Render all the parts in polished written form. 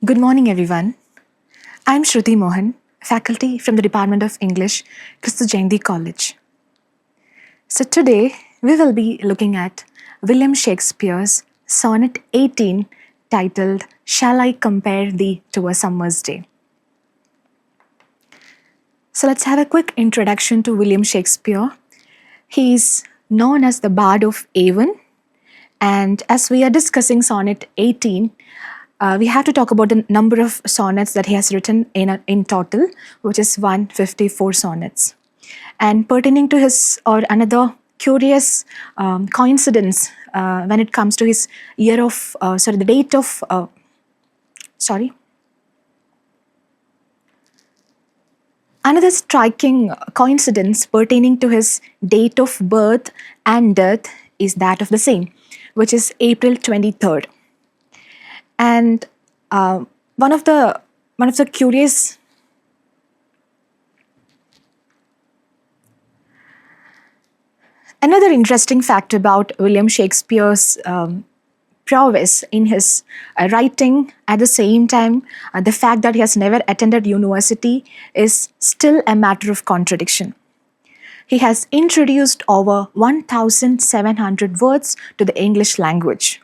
Good morning, everyone. I'm Sruthi Mohan, faculty from the Department of English, Kristu Jayanti College. So today, we will be looking at William Shakespeare's Sonnet 18 titled, Shall I Compare Thee to a Summer's Day? So let's have a quick introduction to William Shakespeare. He is known as the Bard of Avon, and as we are discussing Sonnet 18, we have to talk about the number of sonnets that he has written in total, which is 154 sonnets. And pertaining to his or another curious coincidence when it comes to his the date of Another striking coincidence pertaining to his date of birth and death is that of the same, which is April 23rd. And one of the curious another interesting fact about William Shakespeare's prowess in his writing, at the same time, the fact that he has never attended university is still a matter of contradiction. He has introduced over 1,700 words to the English language.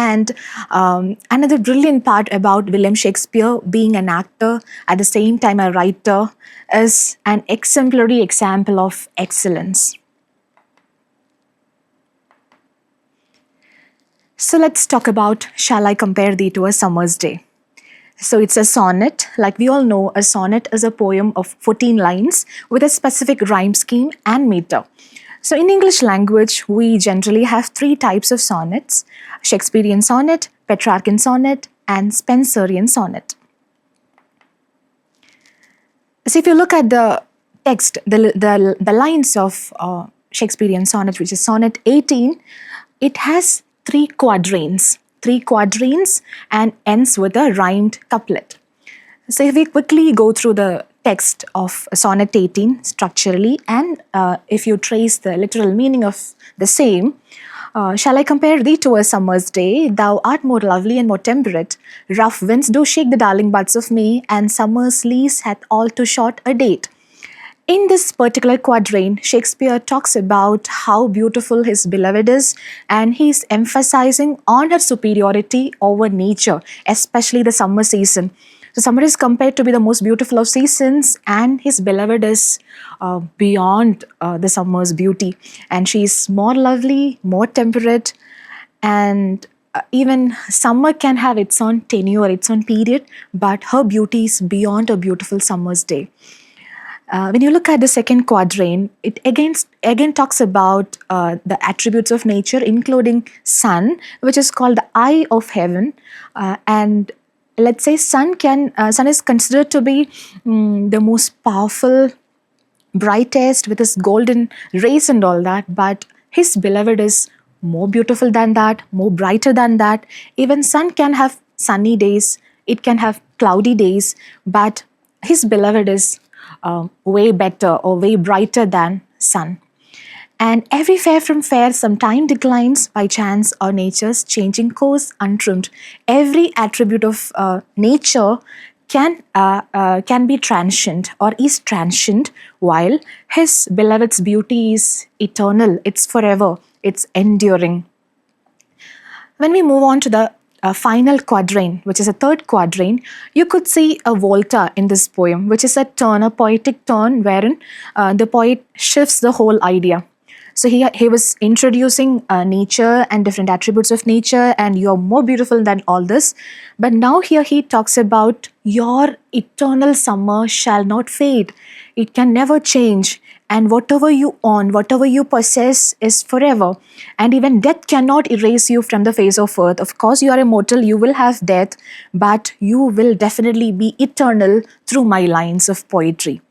And another brilliant part about William Shakespeare being an actor, at the same time a writer, is an exemplary example of excellence. So let's talk about Shall I Compare Thee to a Summer's Day? So it's a sonnet. Like we all know, a sonnet is a poem of 14 lines with a specific rhyme scheme and meter. So in English language, we generally have three types of sonnets: Shakespearean sonnet, Petrarchan sonnet, and Spenserian sonnet. So if you look at the text, the lines of Shakespearean sonnet, which is Sonnet 18, it has three quatrains and ends with a rhymed couplet. So if we quickly go through the text of Sonnet 18 structurally, and if you trace the literal meaning of the same, shall I compare thee to a summer's day? Thou art more lovely and more temperate. Rough winds do shake the darling buds of May, and summer's lease hath all too short a date. In this particular quatrain, Shakespeare talks about how beautiful his beloved is, and he's emphasizing on her superiority over nature, especially the summer season. So summer is compared to be the most beautiful of seasons, and his beloved is beyond the summer's beauty. And she is more lovely, more temperate, and even summer can have its own tenure, its own period, but her beauty is beyond a beautiful summer's day. When you look at the second quatrain, it again talks about the attributes of nature, including sun, which is called the eye of heaven. And let's say sun is considered to be the most powerful, brightest, with his golden rays and all that. But his beloved is more beautiful than that, more brighter than that. Even sun can have sunny days, it can have cloudy days, but his beloved is way better or way brighter than sun. And every fair from fair sometime declines by chance or nature's changing course untrimmed. Every attribute of nature can be transient or is transient, while his beloved's beauty is eternal, it's forever, it's enduring. When we move on to the final quatrain, which is a third quatrain, you could see a volta in this poem, which is a poetic turn wherein the poet shifts the whole idea. So he was introducing nature and different attributes of nature, and you're more beautiful than all this. But now here he talks about your eternal summer shall not fade. It can never change. And whatever you own, whatever you possess is forever. And even death cannot erase you from the face of earth. Of course, you are immortal, you will have death, but you will definitely be eternal through my lines of poetry.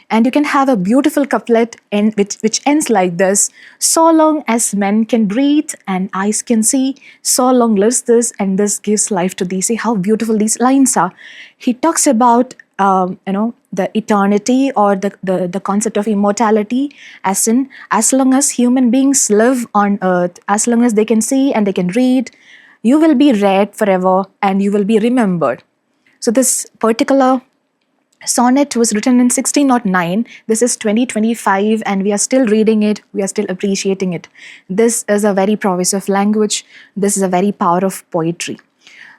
And you can have a beautiful couplet which ends like this: so long as men can breathe and eyes can see, so long lives this, and this gives life to thee. See how beautiful these lines are. He talks about the eternity or the concept of immortality, as long as human beings live on earth, as long as they can see and they can read, you will be read forever and you will be remembered. So this particular sonnet was written in 1609. This is 2025 and we are still reading it. We are still appreciating it. This is a very prowess of language. This is a very power of poetry.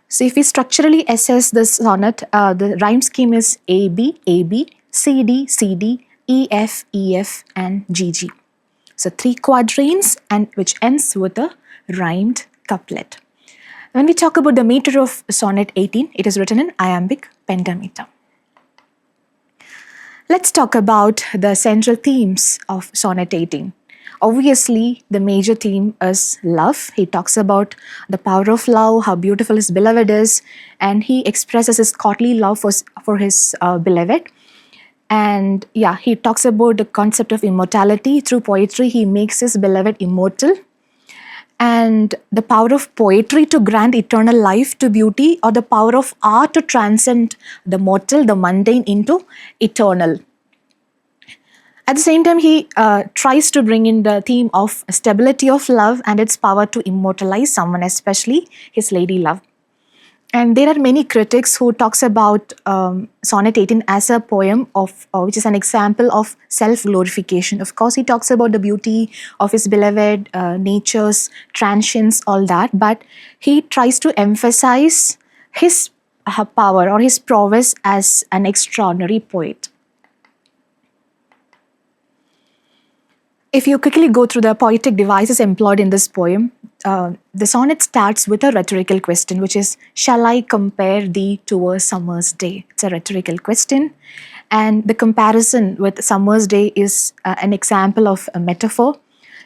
So if we structurally assess this sonnet, the rhyme scheme is AB, AB, CD, CD, EF, EF, and GG. So 3 quatrains and which ends with a rhymed couplet. When we talk about the meter of Sonnet 18, it is written in iambic pentameter. Let's talk about the central themes of Sonnet 18. Obviously, the major theme is love. He talks about the power of love, how beautiful his beloved is, and he expresses his courtly love for his beloved. And yeah, he talks about the concept of immortality. Through poetry, he makes his beloved immortal. And the power of poetry to grant eternal life to beauty, or the power of art to transcend the mortal, the mundane into eternal. At the same time, he tries to bring in the theme of stability of love and its power to immortalize someone, especially his lady love. And there are many critics who talks about Sonnet 18 as a poem of which is an example of self-glorification. Of course, he talks about the beauty of his beloved, nature's transience, all that, but he tries to emphasize his power or his prowess as an extraordinary poet. If you quickly go through the poetic devices employed in this poem, the sonnet starts with a rhetorical question, which is, shall I compare thee to a summer's day? It's a rhetorical question. And the comparison with summer's day is an example of a metaphor.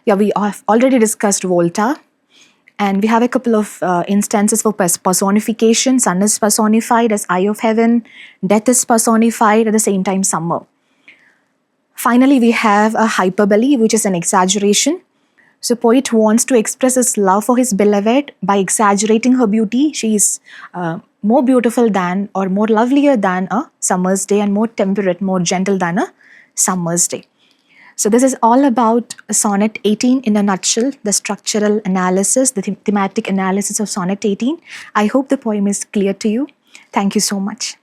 Yeah, we have already discussed Volta. And we have a couple of instances for personification. Sun is personified as eye of heaven. Death is personified at the same time summer. Finally, we have a hyperbole, which is an exaggeration. So poet wants to express his love for his beloved by exaggerating her beauty. She is more beautiful than or more lovelier than a summer's day and more temperate, more gentle than a summer's day. So this is all about Sonnet 18 in a nutshell, the structural analysis, the thematic analysis of Sonnet 18. I hope the poem is clear to you. Thank you so much.